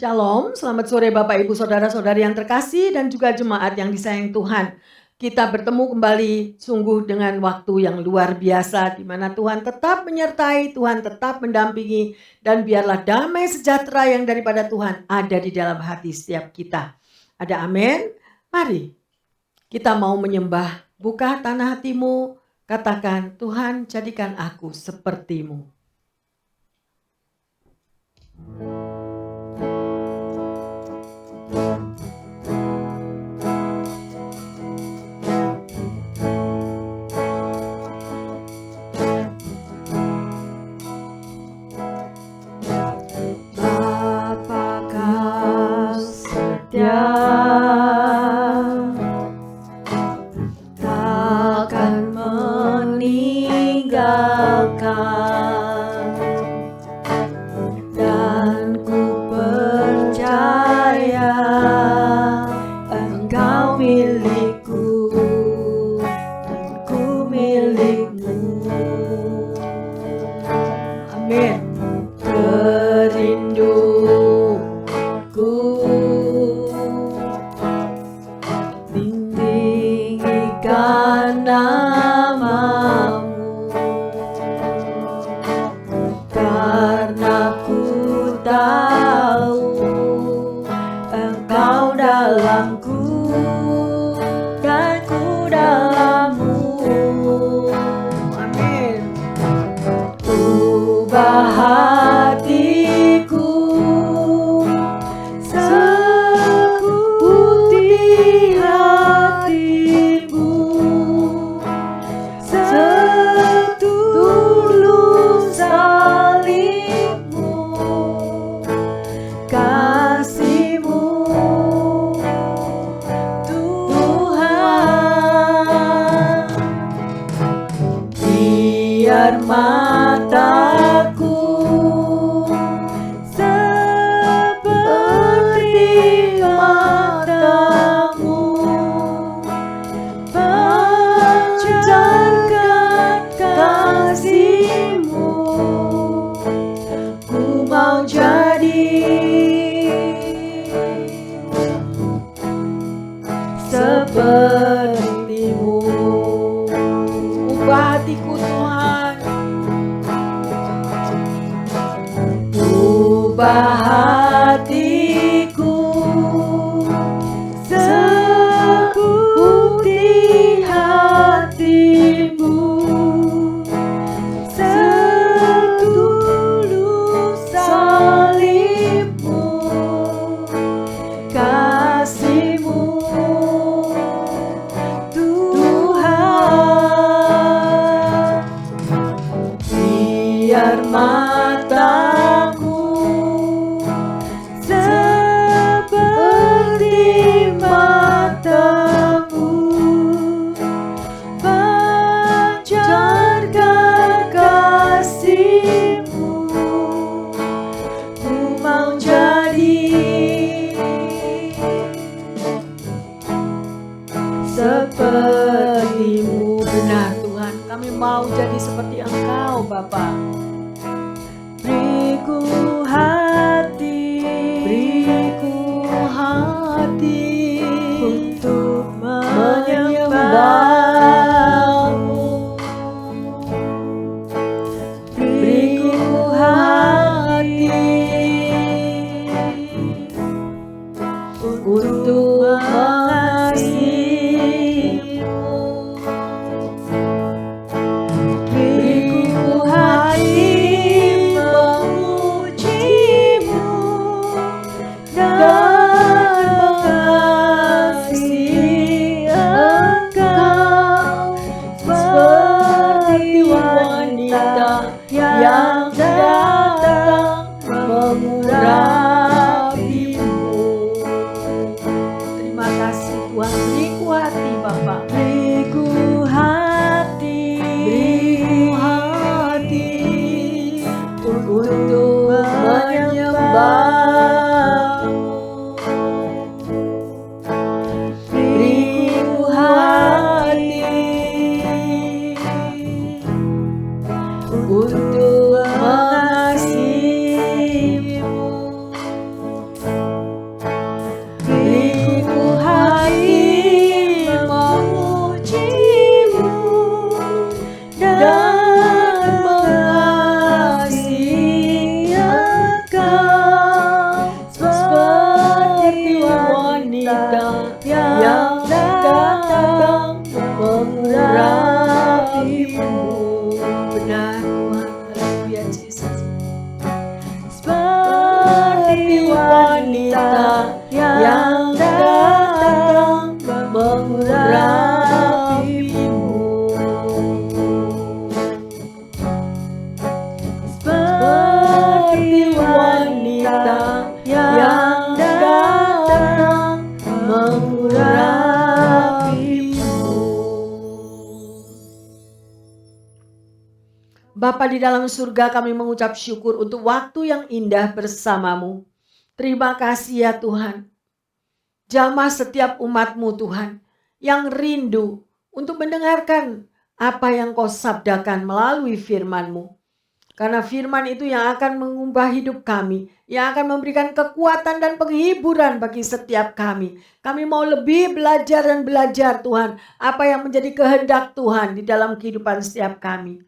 Shalom, selamat sore Bapak Ibu Saudara-saudari yang terkasih dan juga jemaat yang disayang Tuhan. Kita bertemu kembali sungguh dengan waktu yang luar biasa di mana Tuhan tetap menyertai, Tuhan tetap mendampingi, dan biarlah damai sejahtera yang daripada Tuhan ada di dalam hati setiap kita. Ada amin? Mari kita mau menyembah. Buka tanah hatimu, katakan, Tuhan jadikan aku seperti-Mu. Bapakah setia, takkan meninggalkan, dan ku percaya Engkau milikku, dan ku milikmu. Amin. Rinduku tinggikan namamu, karena ku tahu Engkau dalamku dan ku dalammu. Amin. Ubah hatiku seputih hatimu, setulus salibmu, kasih-Mu Tuhan. Biar mataku seperti matamu, pancarkan kasih-Mu. Ku mau jadi seperti-Mu. Ubah hatiku Tuhan. Ubah hatiku seputih hatimu, setulus salibmu, kasih-Mu Tuhan. Biar mataku seperti matamu, pancarkan kasih-Mu. Ku mau jadi seperti-Mu. Benar Tuhan, kami mau jadi seperti Engkau Bapa. Beriku hati, Beriku hati untuk menyembah-Mu. Beriku hati untuk mengasihi-Mu. Beriku hati memuji-Mu dan mengasihi Engkau, seperti wanita yang datang mengurapi-Mu. Terima kasih Tuhan, beriku hati Bapa. Beriku hati, Beriku hati untuk menyembah-Mu. Beriku hati untuk mengasihi-Mu. Bapa di dalam surga, kami mengucap syukur untuk waktu yang indah bersamamu. Terima kasih ya Tuhan. Jamah setiap umat-Mu Tuhan yang rindu untuk mendengarkan apa yang Kau sabdakan melalui firman-Mu. Karena firman itu yang akan mengubah hidup kami, yang akan memberikan kekuatan dan penghiburan bagi setiap kami. Kami mau lebih belajar dan belajar Tuhan, apa yang menjadi kehendak Tuhan di dalam kehidupan setiap kami.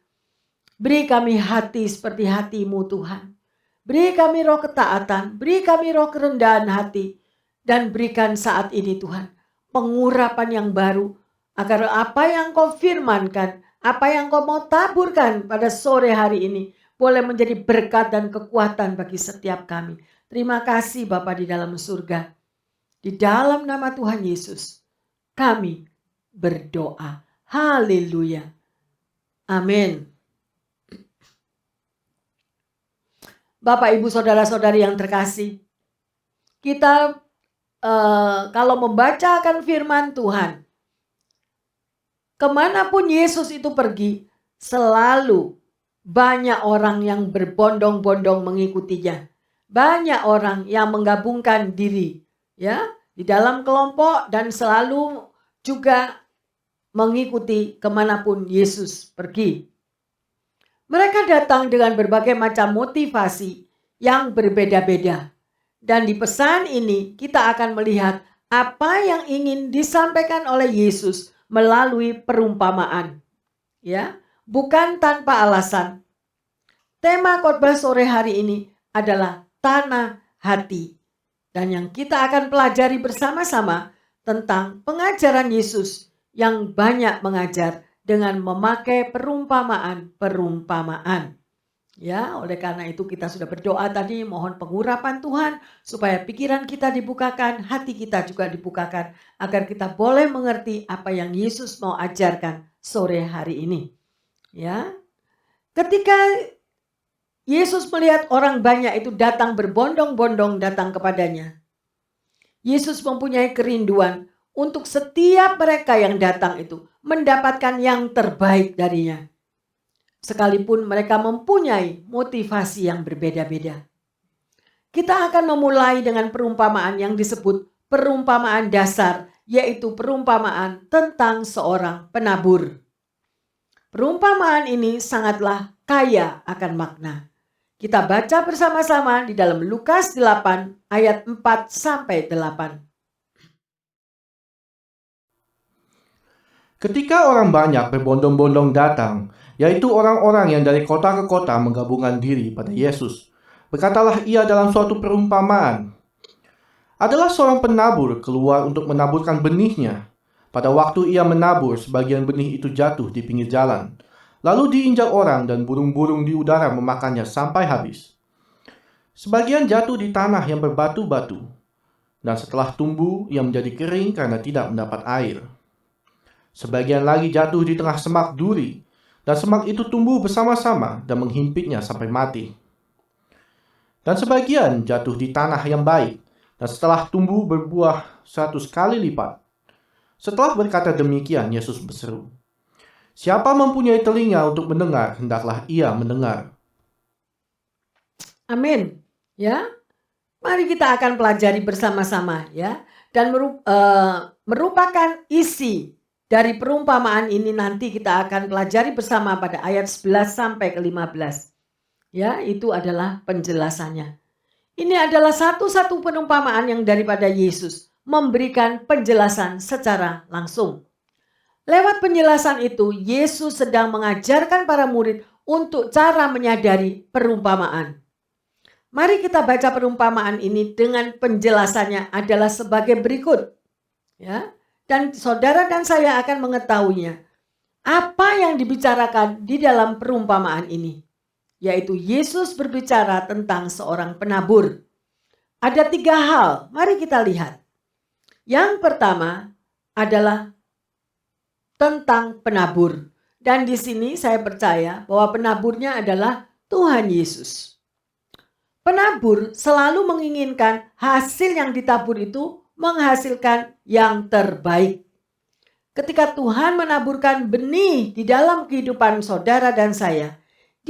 Beri kami hati seperti hati-Mu Tuhan. Beri kami roh ketaatan, beri kami roh kerendahan hati. Dan berikan saat ini Tuhan, pengurapan yang baru. Agar apa yang Kau firmankan, apa yang Kau mau taburkan pada sore hari ini, boleh menjadi berkat dan kekuatan bagi setiap kami. Terima kasih Bapa di dalam surga. Di dalam nama Tuhan Yesus, kami berdoa. Haleluya. Amin. Bapak, Ibu, Saudara-saudari yang terkasih, kita kalau membacakan firman Tuhan, kemanapun Yesus itu pergi, selalu banyak orang yang berbondong-bondong mengikutinya. Banyak orang yang menggabungkan diri ya di dalam kelompok dan selalu juga mengikuti kemanapun Yesus pergi. Mereka datang dengan berbagai macam motivasi yang berbeda-beda. Dan di pesan ini kita akan melihat apa yang ingin disampaikan oleh Yesus melalui perumpamaan. Ya, bukan tanpa alasan. Tema khotbah sore hari ini adalah tanah hati. Dan yang kita akan pelajari bersama-sama tentang pengajaran Yesus yang banyak mengajar dengan memakai perumpamaan-perumpamaan. Ya, oleh karena itu kita sudah berdoa tadi, mohon pengurapan Tuhan supaya pikiran kita dibukakan, hati kita juga dibukakan agar kita boleh mengerti apa yang Yesus mau ajarkan sore hari ini. Ya. Ketika Yesus melihat orang banyak itu datang berbondong-bondong datang kepadanya, Yesus mempunyai kerinduan untuk setiap mereka yang datang itu mendapatkan yang terbaik darinya. Sekalipun mereka mempunyai motivasi yang berbeda-beda. Kita akan memulai dengan perumpamaan yang disebut perumpamaan dasar, yaitu perumpamaan tentang seorang penabur. Perumpamaan ini sangatlah kaya akan makna. Kita baca bersama-sama di dalam Lukas 8 ayat 4-8. Ketika orang banyak berbondong-bondong datang, yaitu orang-orang yang dari kota ke kota menggabungkan diri pada Yesus, berkatalah ia dalam suatu perumpamaan. Adalah seorang penabur keluar untuk menaburkan benihnya. Pada waktu ia menabur, sebagian benih itu jatuh di pinggir jalan, lalu diinjak orang dan burung-burung di udara memakannya sampai habis. Sebagian jatuh di tanah yang berbatu-batu, dan setelah tumbuh ia menjadi kering karena tidak mendapat air. Sebagian lagi jatuh di tengah semak duri, dan semak itu tumbuh bersama-sama dan menghimpitnya sampai mati. Dan sebagian jatuh di tanah yang baik, dan setelah tumbuh berbuah 100 kali lipat. Setelah berkata demikian, Yesus berseru, "Siapa mempunyai telinga untuk mendengar, hendaklah ia mendengar." Amin. Ya, mari kita akan pelajari bersama-sama ya, dan merupakan isi dari perumpamaan ini nanti kita akan pelajari bersama pada ayat 11 sampai ke 15. Ya, itu adalah penjelasannya. Ini adalah satu-satu perumpamaan yang daripada Yesus memberikan penjelasan secara langsung. Lewat penjelasan itu, Yesus sedang mengajarkan para murid untuk cara menyadari perumpamaan. Mari kita baca perumpamaan ini dengan penjelasannya adalah sebagai berikut. Ya. Dan saudara dan saya akan mengetahuinya. Apa yang dibicarakan di dalam perumpamaan ini? Yaitu Yesus berbicara tentang seorang penabur. Ada 3 hal, mari kita lihat. Yang pertama adalah tentang penabur. Dan di sini saya percaya bahwa penaburnya adalah Tuhan Yesus. Penabur selalu menginginkan hasil yang ditabur itu menghasilkan yang terbaik. Ketika Tuhan menaburkan benih di dalam kehidupan saudara dan saya,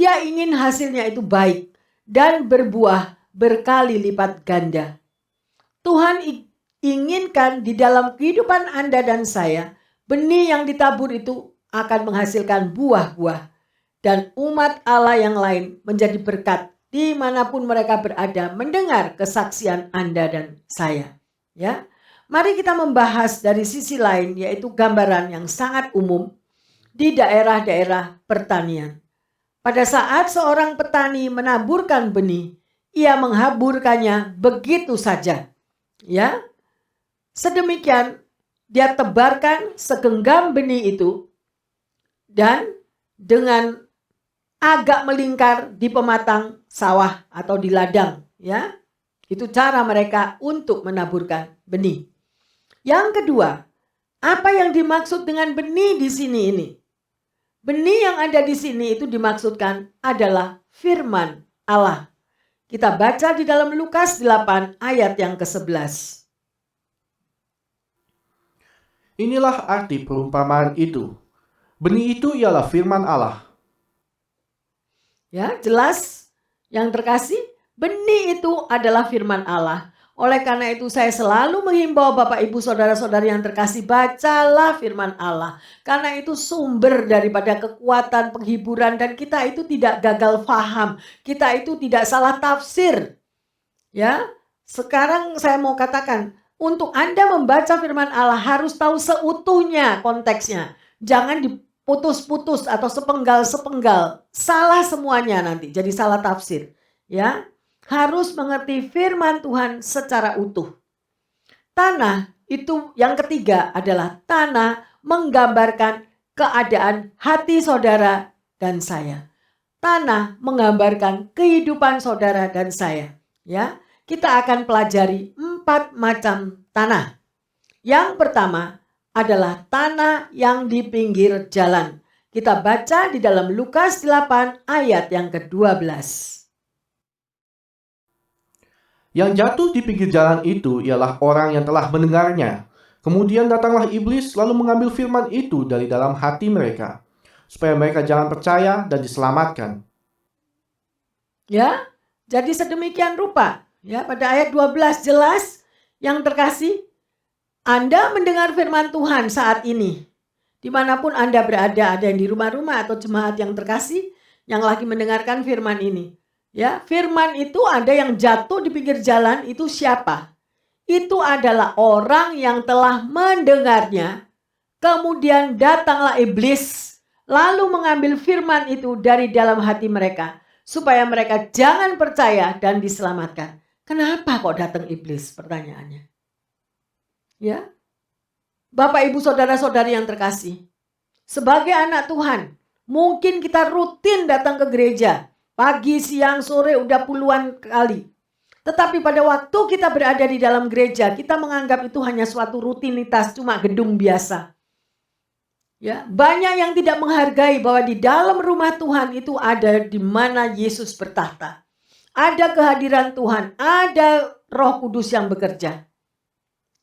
Dia ingin hasilnya itu baik dan berbuah berkali lipat ganda. Tuhan inginkan di dalam kehidupan Anda dan saya, benih yang ditabur itu akan menghasilkan buah-buah. Dan umat Allah yang lain menjadi berkat dimanapun mereka berada mendengar kesaksian Anda dan saya. Ya, mari kita membahas dari sisi lain, yaitu gambaran yang sangat umum di daerah-daerah pertanian. Pada saat seorang petani menaburkan benih, ia menghaburkannya begitu saja. Ya, sedemikian dia tebarkan segenggam benih itu dan dengan agak melingkar di pematang sawah atau di ladang, ya. Itu cara mereka untuk menaburkan benih. Yang kedua, apa yang dimaksud dengan benih di sini ini? Benih yang ada di sini itu dimaksudkan adalah firman Allah. Kita baca di dalam Lukas 8 ayat yang ke-11. Inilah arti perumpamaan itu. Benih itu ialah firman Allah. Ya, jelas yang terkasih, benih itu adalah firman Allah. Oleh karena itu saya selalu menghimbau Bapak Ibu Saudara-saudari yang terkasih, bacalah firman Allah. Karena itu sumber daripada kekuatan, penghiburan, dan kita itu tidak gagal faham. Kita itu tidak salah tafsir. Ya, sekarang saya mau katakan, untuk Anda membaca firman Allah harus tahu seutuhnya konteksnya. Jangan putus-putus atau sepenggal-sepenggal, salah semuanya nanti, jadi salah tafsir. Ya, harus mengerti firman Tuhan secara utuh. Tanah itu yang ketiga adalah tanah menggambarkan keadaan hati saudara dan saya. Tanah menggambarkan kehidupan saudara dan saya. Ya, kita akan pelajari 4 macam tanah. Yang pertama adalah tanah yang di pinggir jalan. Kita baca di dalam Lukas 8 ayat yang ke-12. Yang jatuh di pinggir jalan itu ialah orang yang telah mendengarnya. Kemudian datanglah iblis lalu mengambil firman itu dari dalam hati mereka, supaya mereka jangan percaya dan diselamatkan. Ya, jadi sedemikian rupa. Ya, pada ayat 12 jelas yang terkasih, Anda mendengar firman Tuhan saat ini. Dimanapun Anda berada, ada yang di rumah-rumah atau jemaat yang terkasih yang lagi mendengarkan firman ini. Ya, firman itu ada yang jatuh di pinggir jalan, itu siapa? Itu adalah orang yang telah mendengarnya. Kemudian datanglah iblis, lalu mengambil firman itu dari dalam hati mereka, supaya mereka jangan percaya dan diselamatkan. Kenapa kok datang iblis? Pertanyaannya. Ya, Bapak Ibu Saudara-saudari yang terkasih, sebagai anak Tuhan, mungkin kita rutin datang ke gereja, pagi, siang, sore, udah puluhan kali. Tetapi pada waktu kita berada di dalam gereja, kita menganggap itu hanya suatu rutinitas, cuma gedung biasa. Ya, banyak yang tidak menghargai bahwa di dalam rumah Tuhan itu ada di mana Yesus bertahta. Ada kehadiran Tuhan, ada Roh Kudus yang bekerja.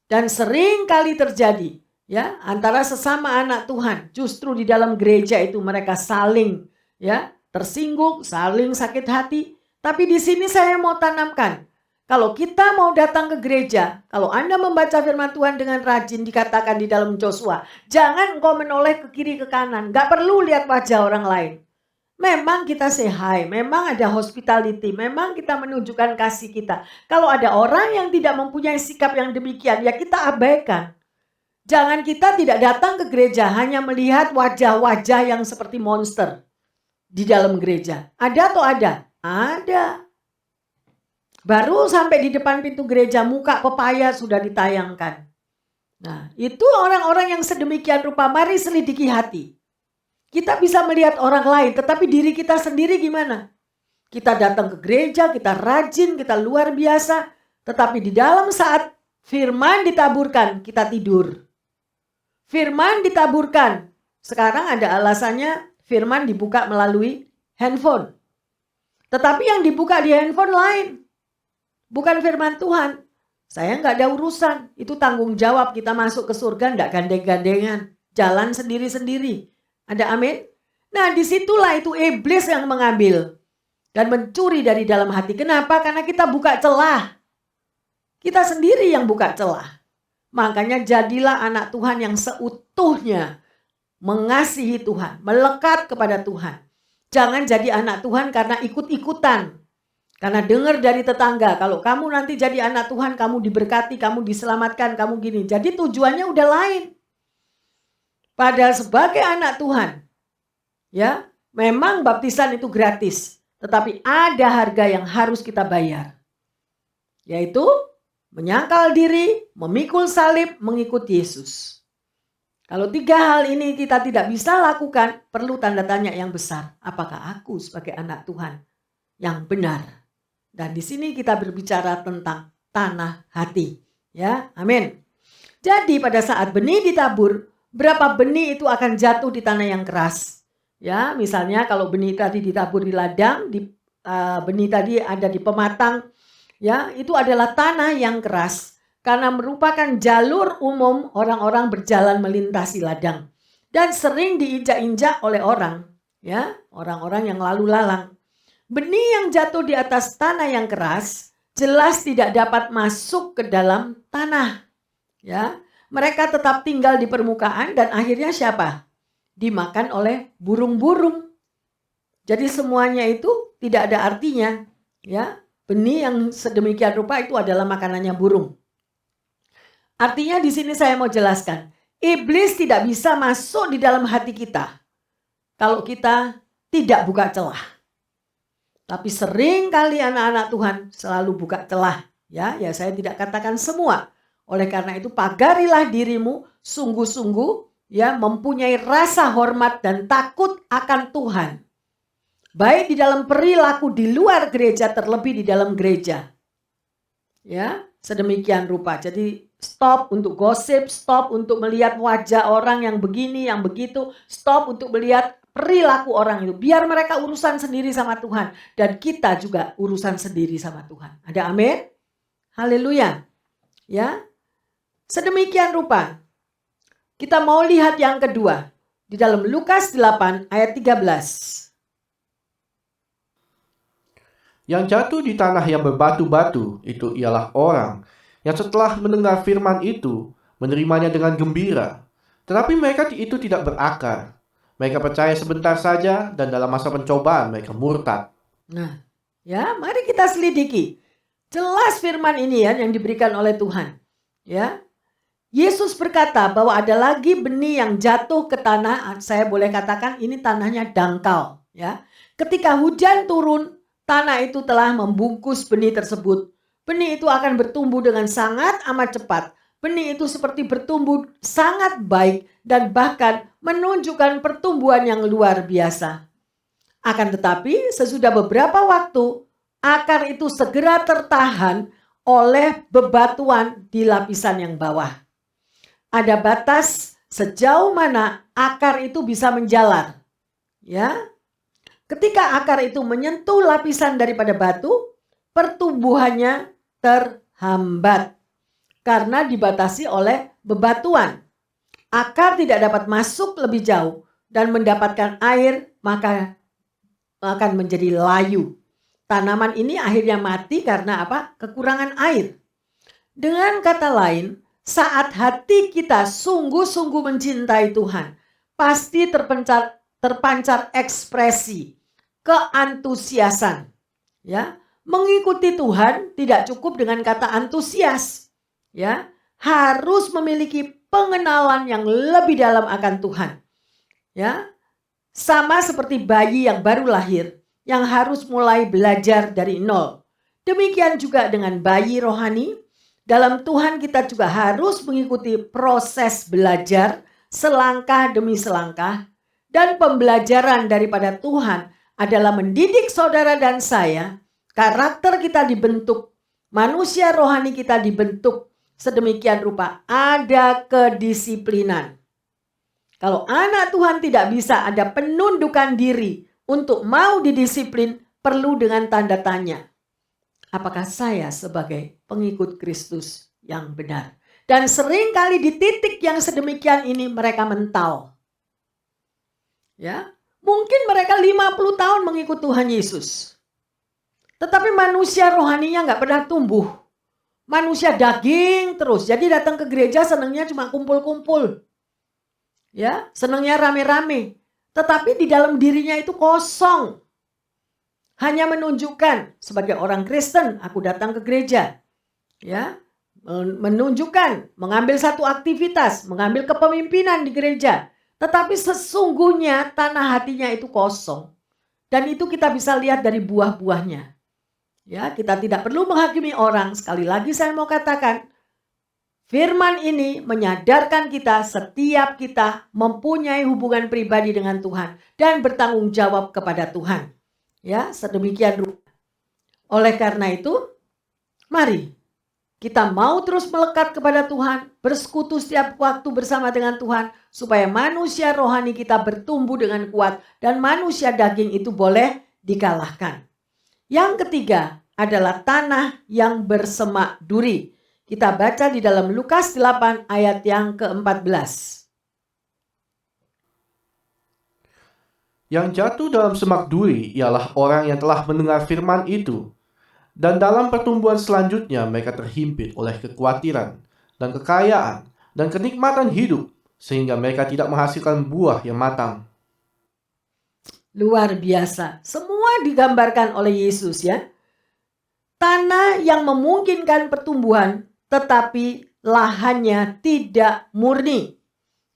Dan sering kali terjadi, ya, antara sesama anak Tuhan, justru di dalam gereja itu mereka saling, ya, tersinggung, saling sakit hati. Tapi di sini saya mau tanamkan, kalau kita mau datang ke gereja, kalau Anda membaca firman Tuhan dengan rajin, dikatakan di dalam Joshua, jangan engkau menoleh ke kiri ke kanan, gak perlu lihat wajah orang lain. Memang kita say hi, memang ada hospitality, memang kita menunjukkan kasih kita. Kalau ada orang yang tidak mempunyai sikap yang demikian, ya kita abaikan. Jangan kita tidak datang ke gereja hanya melihat wajah-wajah yang seperti monster di dalam gereja. Ada atau ada? Ada. Baru sampai di depan pintu gereja, muka pepaya sudah ditayangkan. Nah, itu orang-orang yang sedemikian rupa. Mari selidiki hati. Kita bisa melihat orang lain, tetapi diri kita sendiri gimana? Kita datang ke gereja, kita rajin, kita luar biasa. Tetapi di dalam saat firman ditaburkan, kita tidur. Firman ditaburkan. Sekarang ada alasannya firman dibuka melalui handphone. Tetapi yang dibuka di handphone lain. Bukan firman Tuhan. Saya nggak ada urusan. Itu tanggung jawab kita masuk ke surga nggak gandeng-gandengan. Jalan sendiri-sendiri. Ada amin? Nah, disitulah itu iblis yang mengambil dan mencuri dari dalam hati. Kenapa? Karena kita buka celah. Kita sendiri yang buka celah. Makanya jadilah anak Tuhan yang seutuhnya mengasihi Tuhan, melekat kepada Tuhan. Jangan jadi anak Tuhan karena ikut-ikutan. Karena dengar dari tetangga, kalau kamu nanti jadi anak Tuhan, kamu diberkati, kamu diselamatkan, kamu gini. Jadi tujuannya udah lain. Padahal sebagai anak Tuhan, ya, memang baptisan itu gratis. Tetapi ada harga yang harus kita bayar. Yaitu menyangkal diri, memikul salib, mengikut Yesus. Kalau 3 hal ini kita tidak bisa lakukan, perlu tanda tanya yang besar. Apakah aku sebagai anak Tuhan yang benar? Dan di sini kita berbicara tentang tanah hati. Ya, amin. Jadi pada saat benih ditabur, berapa benih itu akan jatuh di tanah yang keras. Ya, misalnya kalau benih tadi ditabur di ladang, benih tadi ada di pematang, ya, itu adalah tanah yang keras. Karena merupakan jalur umum orang-orang berjalan melintasi ladang. Dan sering diinjak-injak oleh orang. Ya, orang-orang yang lalu lalang. Benih yang jatuh di atas tanah yang keras jelas tidak dapat masuk ke dalam tanah. Ya, mereka tetap tinggal di permukaan dan akhirnya siapa? Dimakan oleh burung-burung. Jadi semuanya itu tidak ada artinya. Ya, benih yang sedemikian rupa itu adalah makanannya burung. Artinya di sini saya mau jelaskan, iblis tidak bisa masuk di dalam hati kita kalau kita tidak buka celah. Tapi sering kali anak-anak Tuhan selalu buka celah. Ya saya tidak katakan semua. Oleh karena itu pagarilah dirimu sungguh-sungguh, ya, mempunyai rasa hormat dan takut akan Tuhan. Baik di dalam perilaku di luar gereja, terlebih di dalam gereja. Ya, sedemikian rupa. Jadi stop untuk gosip, stop untuk melihat wajah orang yang begini, yang begitu, stop untuk melihat perilaku orang itu. Biar mereka urusan sendiri sama Tuhan. Dan kita juga urusan sendiri sama Tuhan. Ada amin? Haleluya. Ya. Sedemikian rupa. Kita mau lihat yang kedua. Di dalam Lukas 8 ayat 13. Yang jatuh di tanah yang berbatu-batu itu ialah orang yang setelah mendengar firman itu menerimanya dengan gembira. Tetapi mereka itu tidak berakar. Mereka percaya sebentar saja dan dalam masa pencobaan mereka murtad. Nah, ya, mari kita selidiki. Jelas firman ini ya yang diberikan oleh Tuhan. Ya. Yesus berkata bahwa ada lagi benih yang jatuh ke tanah, saya boleh katakan ini tanahnya dangkal, ya. Ketika hujan turun, tanah itu telah membungkus benih tersebut. Benih itu akan bertumbuh dengan sangat amat cepat. Benih itu seperti bertumbuh sangat baik dan bahkan menunjukkan pertumbuhan yang luar biasa. Akan tetapi sesudah beberapa waktu, akar itu segera tertahan oleh bebatuan di lapisan yang bawah. Ada batas sejauh mana akar itu bisa menjalar. Ya. Ketika akar itu menyentuh lapisan daripada batu, pertumbuhannya terhambat. Karena dibatasi oleh bebatuan. Akar tidak dapat masuk lebih jauh dan mendapatkan air, maka akan menjadi layu. Tanaman ini akhirnya mati karena apa? Kekurangan air. Dengan kata lain, saat hati kita sungguh-sungguh mencintai Tuhan, pasti terpancar ekspresi keantusiasan. Ya, mengikuti Tuhan tidak cukup dengan kata antusias. Ya, harus memiliki pengenalan yang lebih dalam akan Tuhan. Ya, sama seperti bayi yang baru lahir yang harus mulai belajar dari nol. Demikian juga dengan bayi rohani, dalam Tuhan kita juga harus mengikuti proses belajar selangkah demi selangkah, dan pembelajaran daripada Tuhan adalah mendidik saudara dan saya, karakter kita dibentuk, manusia rohani kita dibentuk sedemikian rupa, ada kedisiplinan. Kalau anak Tuhan tidak bisa ada penundukan diri untuk mau didisiplin, perlu dengan tanda tanya. Apakah saya sebagai pengikut Kristus yang benar? Dan seringkali di titik yang sedemikian ini mereka mental. Ya, Mungkin mereka 50 tahun mengikut Tuhan Yesus. Tetapi manusia rohaninya nggak pernah tumbuh. Manusia daging terus. Jadi datang ke gereja senangnya cuma kumpul-kumpul. Ya, senangnya rame-rame. Tetapi di dalam dirinya itu kosong. Hanya menunjukkan sebagai orang Kristen, aku datang ke gereja. Ya, menunjukkan, mengambil satu aktivitas, mengambil kepemimpinan di gereja. Tetapi sesungguhnya tanah hatinya itu kosong. Dan itu kita bisa lihat dari buah-buahnya. Ya, kita tidak perlu menghakimi orang. Sekali lagi saya mau katakan, firman ini menyadarkan kita setiap kita mempunyai hubungan pribadi dengan Tuhan dan bertanggung jawab kepada Tuhan. Ya, sedemikian rupa. Oleh karena itu, mari kita mau terus melekat kepada Tuhan, bersekutu setiap waktu bersama dengan Tuhan, supaya manusia rohani kita bertumbuh dengan kuat dan manusia daging itu boleh dikalahkan. Yang ketiga adalah tanah yang bersemak duri. Kita baca di dalam Lukas 8 ayat yang ke-14. Yang jatuh dalam semak duri ialah orang yang telah mendengar firman itu, dan dalam pertumbuhan selanjutnya mereka terhimpit oleh kekhawatiran dan kekayaan dan kenikmatan hidup, sehingga mereka tidak menghasilkan buah yang matang. Luar biasa. Semua digambarkan oleh Yesus ya. Tanah yang memungkinkan pertumbuhan tetapi lahannya tidak murni.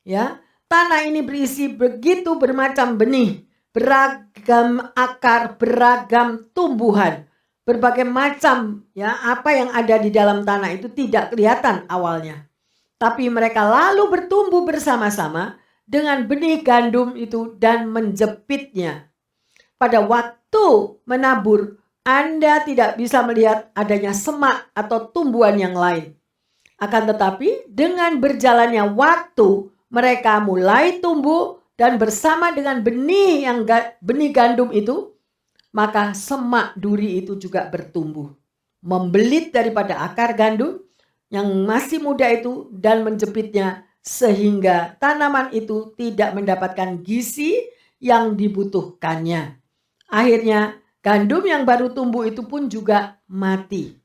Ya. Tanah ini berisi begitu bermacam benih, beragam akar, beragam tumbuhan, berbagai macam ya apa yang ada di dalam tanah itu tidak kelihatan awalnya. Tapi mereka lalu bertumbuh bersama-sama dengan benih gandum itu dan menjepitnya. Pada waktu menabur, Anda tidak bisa melihat adanya semak atau tumbuhan yang lain. Akan tetapi dengan berjalannya waktu, mereka mulai tumbuh dan bersama dengan benih gandum itu, maka semak duri itu juga bertumbuh. Membelit daripada akar gandum yang masih muda itu dan menjepitnya sehingga tanaman itu tidak mendapatkan gizi yang dibutuhkannya. Akhirnya gandum yang baru tumbuh itu pun juga mati.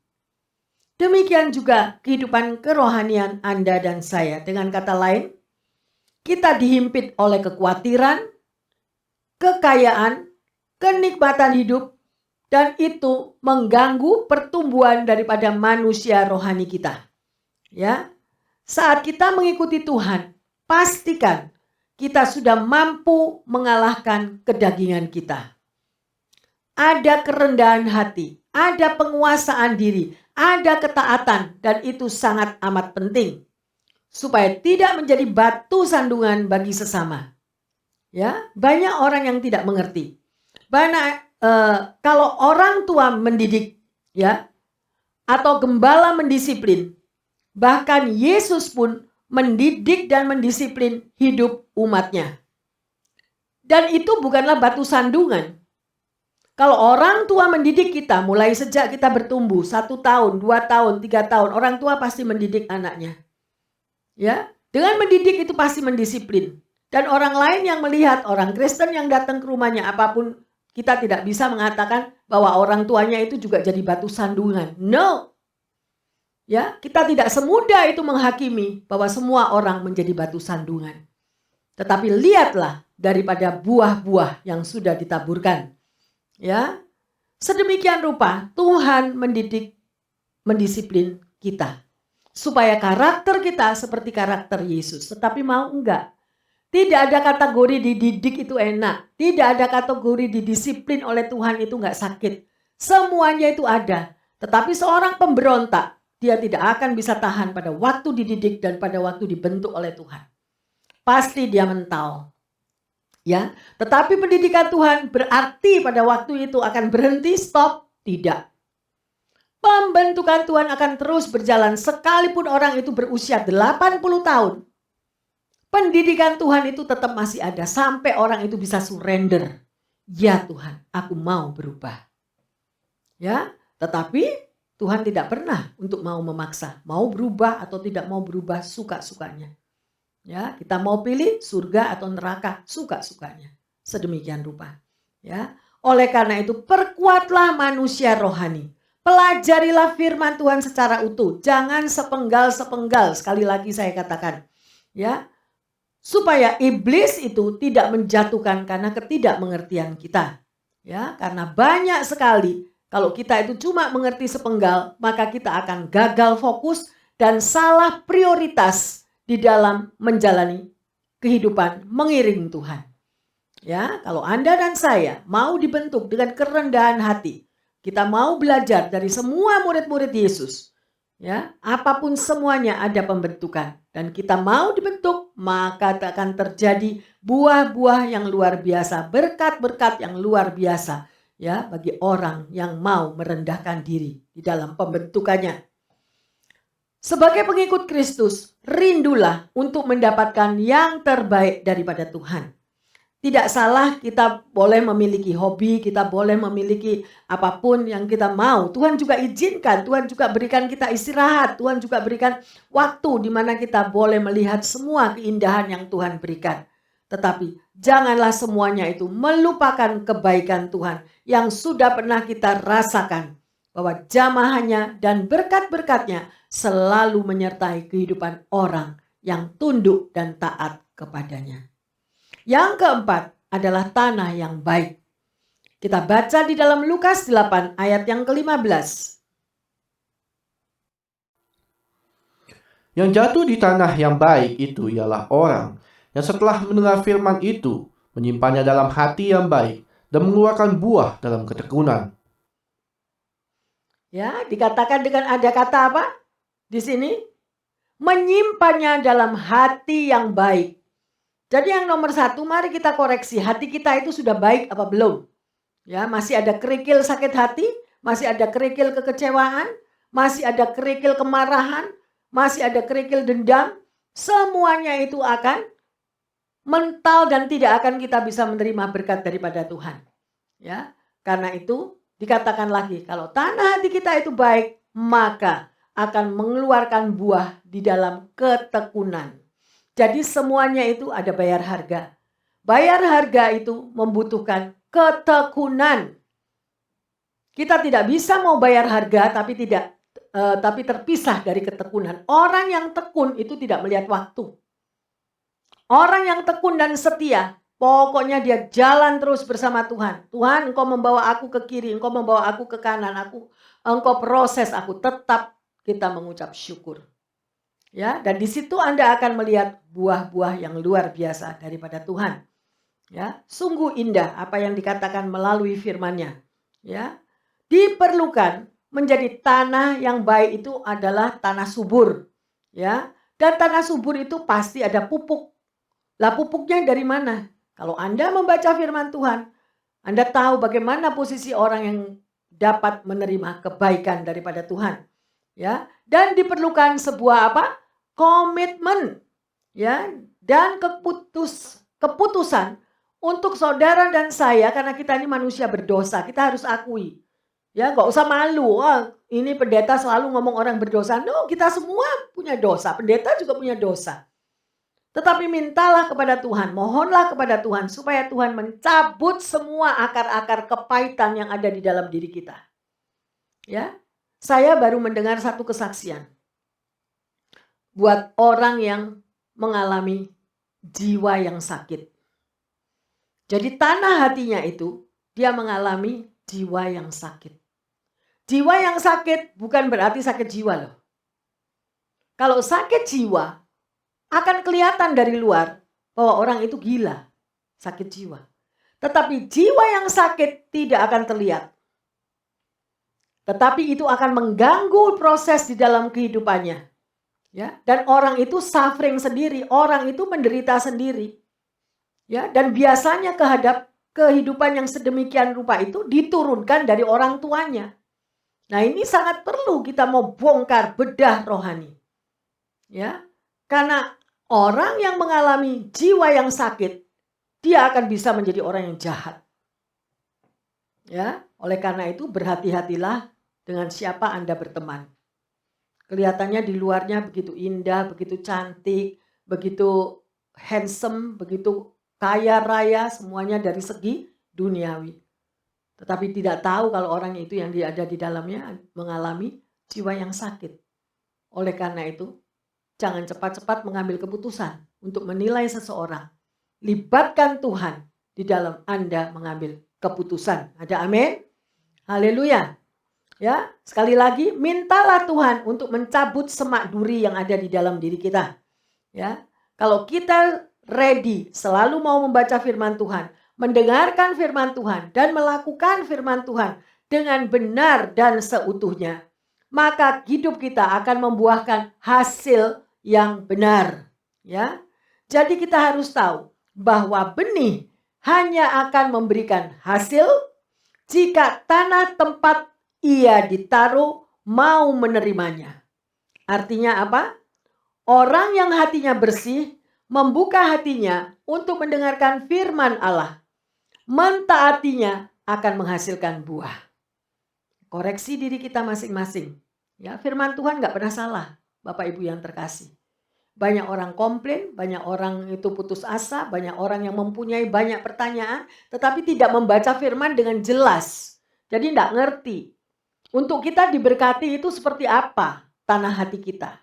Demikian juga kehidupan kerohanian Anda dan saya. Dengan kata lain, kita dihimpit oleh kekhawatiran, kekayaan, kenikmatan hidup, dan itu mengganggu pertumbuhan daripada manusia rohani kita. Ya, saat kita mengikuti Tuhan, pastikan kita sudah mampu mengalahkan kedagingan kita. Ada kerendahan hati, ada penguasaan diri, ada ketaatan, dan itu sangat amat penting supaya tidak menjadi batu sandungan bagi sesama. Ya, banyak orang yang tidak mengerti. Kalau orang tua mendidik, ya, atau gembala mendisiplin, bahkan Yesus pun mendidik dan mendisiplin hidup umatnya. Dan itu bukanlah batu sandungan. Kalau orang tua mendidik kita mulai sejak kita bertumbuh 1 tahun, 2 tahun, 3 tahun, orang tua pasti mendidik anaknya. Ya, dengan mendidik itu pasti mendisiplin. Dan orang lain yang melihat orang Kristen yang datang ke rumahnya apapun, kita tidak bisa mengatakan bahwa orang tuanya itu juga jadi batu sandungan. No. Ya, kita tidak semudah itu menghakimi bahwa semua orang menjadi batu sandungan. Tetapi lihatlah daripada buah-buah yang sudah ditaburkan. Ya, sedemikian rupa Tuhan mendidik, mendisiplin kita supaya karakter kita seperti karakter Yesus. Tetapi mau enggak? Tidak ada kategori dididik itu enak. Tidak ada kategori didisiplin oleh Tuhan itu enggak sakit. Semuanya itu ada. Tetapi seorang pemberontak, dia tidak akan bisa tahan pada waktu dididik dan pada waktu dibentuk oleh Tuhan. Pasti dia mental. Ya, tetapi pendidikan Tuhan berarti pada waktu itu akan berhenti, stop? Tidak. Pembentukan Tuhan akan terus berjalan sekalipun orang itu berusia 80 tahun. Pendidikan Tuhan itu tetap masih ada sampai orang itu bisa surrender. Ya Tuhan, aku mau berubah. Ya, tetapi Tuhan tidak pernah untuk mau memaksa, mau berubah atau tidak mau berubah suka-sukanya. Ya, kita mau pilih surga atau neraka suka-sukanya. sedemikian rupa. Ya, oleh karena itu perkuatlah manusia rohani. Pelajarilah firman Tuhan secara utuh, jangan sepenggal-sepenggal. Sekali lagi saya katakan, ya, supaya iblis itu tidak menjatuhkan karena ketidakmengertian kita. Ya, karena banyak sekali kalau kita itu cuma mengerti sepenggal, maka kita akan gagal fokus dan salah prioritas di dalam menjalani kehidupan mengiring Tuhan. Ya, kalau Anda dan saya mau dibentuk dengan kerendahan hati, kita mau belajar dari semua murid-murid Yesus. Ya, apapun semuanya ada pembentukan dan kita mau dibentuk, maka akan terjadi buah-buah yang luar biasa, berkat-berkat yang luar biasa ya bagi orang yang mau merendahkan diri di dalam pembentukannya. Sebagai pengikut Kristus, rindulah untuk mendapatkan yang terbaik daripada Tuhan. Tidak salah kita boleh memiliki hobi, kita boleh memiliki apapun yang kita mau. Tuhan juga izinkan, Tuhan juga berikan kita istirahat, Tuhan juga berikan waktu di mana kita boleh melihat semua keindahan yang Tuhan berikan. Tetapi janganlah semuanya itu melupakan kebaikan Tuhan yang sudah pernah kita rasakan. Bahwa jamahannya dan berkat-berkatnya selalu menyertai kehidupan orang yang tunduk dan taat kepadanya. Yang keempat adalah tanah yang baik. Kita baca di dalam Lukas 8 ayat yang ke-15. Yang jatuh di tanah yang baik itu ialah orang yang setelah mendengar firman itu menyimpannya dalam hati yang baik dan mengeluarkan buah dalam ketekunan. Ya, dikatakan dengan ada kata apa? Di sini menyimpannya dalam hati yang baik. Jadi yang nomor satu, mari kita koreksi, hati kita itu sudah baik apa belum? Ya, masih ada kerikil sakit hati, masih ada kerikil kekecewaan, masih ada kerikil kemarahan, masih ada kerikil dendam, semuanya itu akan mental dan tidak akan kita bisa menerima berkat daripada Tuhan. Ya, karena itu dikatakan lagi, kalau tanah hati kita itu baik, maka akan mengeluarkan buah di dalam ketekunan. Jadi semuanya itu ada bayar harga. Bayar harga itu membutuhkan ketekunan. Kita tidak bisa mau bayar harga tapi terpisah dari ketekunan. Orang yang tekun itu tidak melihat waktu. Orang yang tekun dan setia, pokoknya dia jalan terus bersama Tuhan. Tuhan, Engkau membawa aku ke kiri, Engkau membawa aku ke kanan, Engkau proses aku, tetap kita mengucap syukur. Ya, dan di situ Anda akan melihat buah-buah yang luar biasa daripada Tuhan. Ya, sungguh indah apa yang dikatakan melalui firman-Nya. Ya, diperlukan menjadi tanah yang baik itu adalah tanah subur. Ya, dan tanah subur itu pasti ada pupuk. Lah pupuknya dari mana? Kalau Anda membaca firman Tuhan, Anda tahu bagaimana posisi orang yang dapat menerima kebaikan daripada Tuhan. Ya, dan diperlukan sebuah apa? Komitmen, ya, dan keputusan untuk saudara dan saya, karena kita ini manusia berdosa, kita harus akui. Ya, nggak usah malu. Oh, ini pendeta selalu ngomong orang berdosa. No, kita semua punya dosa. Pendeta juga punya dosa. Tetapi mintalah kepada Tuhan, mohonlah kepada Tuhan supaya Tuhan mencabut semua akar-akar kepahitan yang ada di dalam diri kita. Ya, saya baru mendengar satu kesaksian buat orang yang mengalami jiwa yang sakit. Jadi tanah hatinya itu dia mengalami jiwa yang sakit. Jiwa yang sakit bukan berarti sakit jiwa loh. Kalau sakit jiwa akan kelihatan dari luar bahwa orang itu gila, sakit jiwa. Tetapi jiwa yang sakit tidak akan terlihat. Tetapi itu akan mengganggu proses di dalam kehidupannya. Ya, dan orang itu suffering sendiri, orang itu menderita sendiri. Ya, dan biasanya kehidupan yang sedemikian rupa itu diturunkan dari orang tuanya. Nah, ini sangat perlu kita mau bongkar bedah rohani. Ya, karena orang yang mengalami jiwa yang sakit, dia akan bisa menjadi orang yang jahat. Ya, oleh karena itu berhati-hatilah dengan siapa Anda berteman. Kelihatannya di luarnya begitu indah, begitu cantik, begitu handsome, begitu kaya raya, semuanya dari segi duniawi. Tetapi tidak tahu kalau orang itu yang ada di dalamnya mengalami jiwa yang sakit. Oleh karena itu, jangan cepat-cepat mengambil keputusan untuk menilai seseorang. Libatkan Tuhan di dalam Anda mengambil keputusan. Ada amin? Haleluya. Ya, sekali lagi mintalah Tuhan untuk mencabut semak duri yang ada di dalam diri kita. Ya, kalau kita ready selalu mau membaca firman Tuhan, mendengarkan firman Tuhan dan melakukan firman Tuhan dengan benar dan seutuhnya, maka hidup kita akan membuahkan hasil yang benar. Ya, jadi kita harus tahu bahwa benih hanya akan memberikan hasil jika tanah tempat ia ditaruh mau menerimanya. Artinya apa? Orang yang hatinya bersih membuka hatinya untuk mendengarkan firman Allah. Mentaatinya akan menghasilkan buah. Koreksi diri kita masing-masing. Ya, firman Tuhan gak pernah salah, Bapak Ibu yang terkasih. Banyak orang komplain, banyak orang itu putus asa, banyak orang yang mempunyai banyak pertanyaan, tetapi tidak membaca firman dengan jelas. Jadi tidak ngerti. Untuk kita diberkati itu seperti apa tanah hati kita.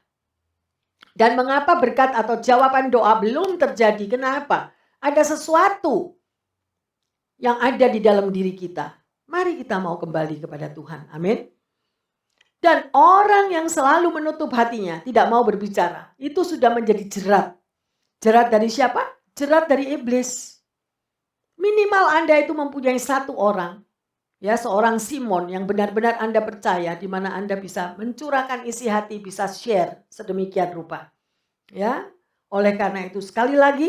Dan mengapa berkat atau jawaban doa belum terjadi? Kenapa? Ada sesuatu yang ada di dalam diri kita. Mari kita mau kembali kepada Tuhan. Amin. Dan orang yang selalu menutup hatinya, tidak mau berbicara, itu sudah menjadi jerat. Jerat dari siapa? Jerat dari iblis. Minimal Anda itu mempunyai satu orang. Ya, seorang Simon yang benar-benar Anda percaya, di mana Anda bisa mencurahkan isi hati, bisa share sedemikian rupa. Ya, oleh karena itu sekali lagi,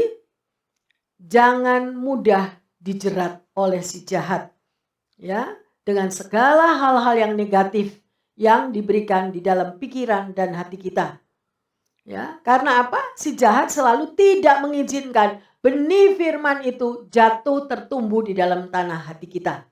jangan mudah dijerat oleh si jahat. Ya, dengan segala hal-hal yang negatif yang diberikan di dalam pikiran dan hati kita. Ya, karena apa? Si jahat selalu tidak mengizinkan benih firman itu jatuh tertumbuh di dalam tanah hati kita.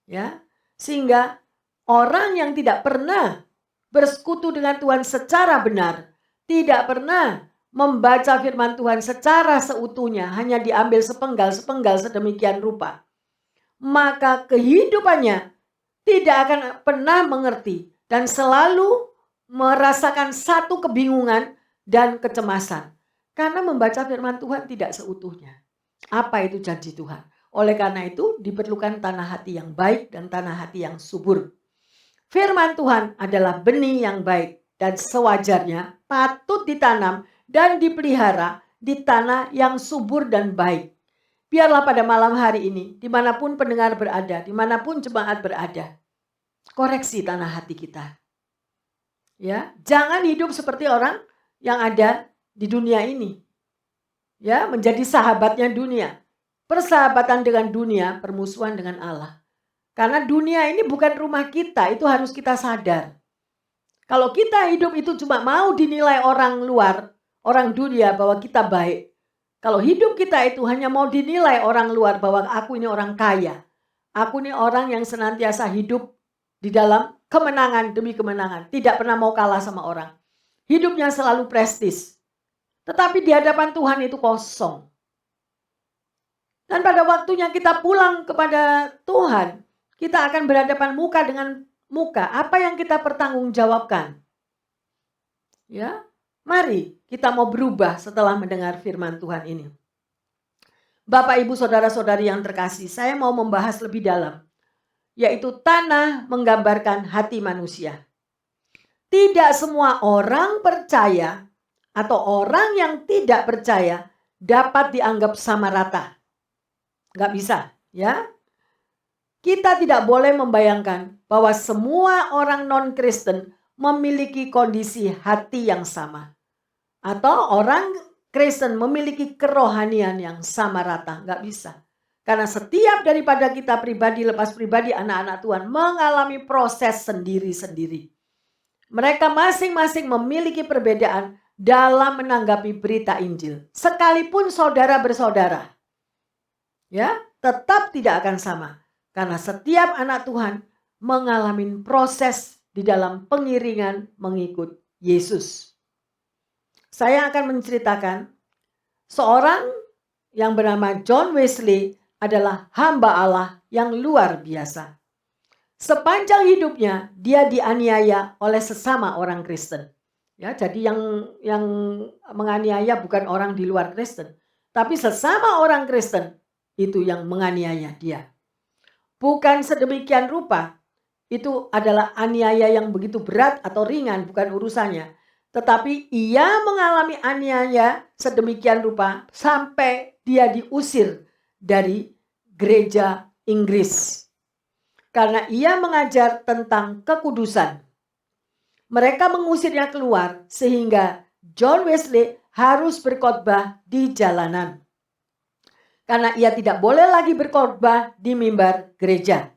Ya, sehingga orang yang tidak pernah bersekutu dengan Tuhan secara benar, tidak pernah membaca firman Tuhan secara seutuhnya, hanya diambil sepenggal-sepenggal sedemikian rupa, maka kehidupannya tidak akan pernah mengerti dan selalu merasakan satu kebingungan dan kecemasan karena membaca firman Tuhan tidak seutuhnya. Apa itu janji Tuhan? Oleh karena itu diperlukan tanah hati yang baik dan tanah hati yang subur. Firman Tuhan adalah benih yang baik dan sewajarnya patut ditanam dan dipelihara di tanah yang subur dan baik. Biarlah pada malam hari ini, dimanapun pendengar berada, dimanapun jemaat berada, koreksi tanah hati kita. Ya, jangan hidup seperti orang yang ada di dunia ini. Ya, menjadi sahabatnya dunia. Persahabatan dengan dunia, permusuhan dengan Allah. Karena dunia ini bukan rumah kita, itu harus kita sadar. Kalau kita hidup itu cuma mau dinilai orang luar, orang dunia bahwa kita baik. Kalau hidup kita itu hanya mau dinilai orang luar bahwa aku ini orang kaya. Aku ini orang yang senantiasa hidup di dalam kemenangan demi kemenangan. Tidak pernah mau kalah sama orang. Hidupnya selalu prestis. Tetapi di hadapan Tuhan itu kosong. Dan pada waktunya kita pulang kepada Tuhan, kita akan berhadapan muka dengan muka. Apa yang kita pertanggungjawabkan? Ya, mari kita mau berubah setelah mendengar firman Tuhan ini. Bapak, Ibu, Saudara-saudari yang terkasih, saya mau membahas lebih dalam, yaitu tanah menggambarkan hati manusia. Tidak semua orang percaya atau orang yang tidak percaya dapat dianggap sama rata. Nggak bisa, ya. Kita tidak boleh membayangkan bahwa semua orang non-Kristen memiliki kondisi hati yang sama. Atau orang Kristen memiliki kerohanian yang sama rata. Nggak bisa. Karena setiap daripada kita pribadi, lepas pribadi, anak-anak Tuhan mengalami proses sendiri-sendiri. Mereka masing-masing memiliki perbedaan dalam menanggapi berita Injil. Sekalipun saudara bersaudara. Ya, tetap tidak akan sama. Karena setiap anak Tuhan mengalami proses di dalam pengiringan mengikut Yesus. Saya akan menceritakan seorang yang bernama John Wesley adalah hamba Allah yang luar biasa. Sepanjang hidupnya dia dianiaya oleh sesama orang Kristen. Ya, jadi yang menganiaya bukan orang di luar Kristen, tapi sesama orang Kristen itu yang menganiaya dia. Bukan sedemikian rupa, itu adalah aniaya yang begitu berat atau ringan, bukan urusannya. Tetapi ia mengalami aniaya sedemikian rupa sampai dia diusir dari gereja Inggris. Karena ia mengajar tentang kekudusan. Mereka mengusirnya keluar sehingga John Wesley harus berkhotbah di jalanan. Karena ia tidak boleh lagi berkhotbah di mimbar gereja.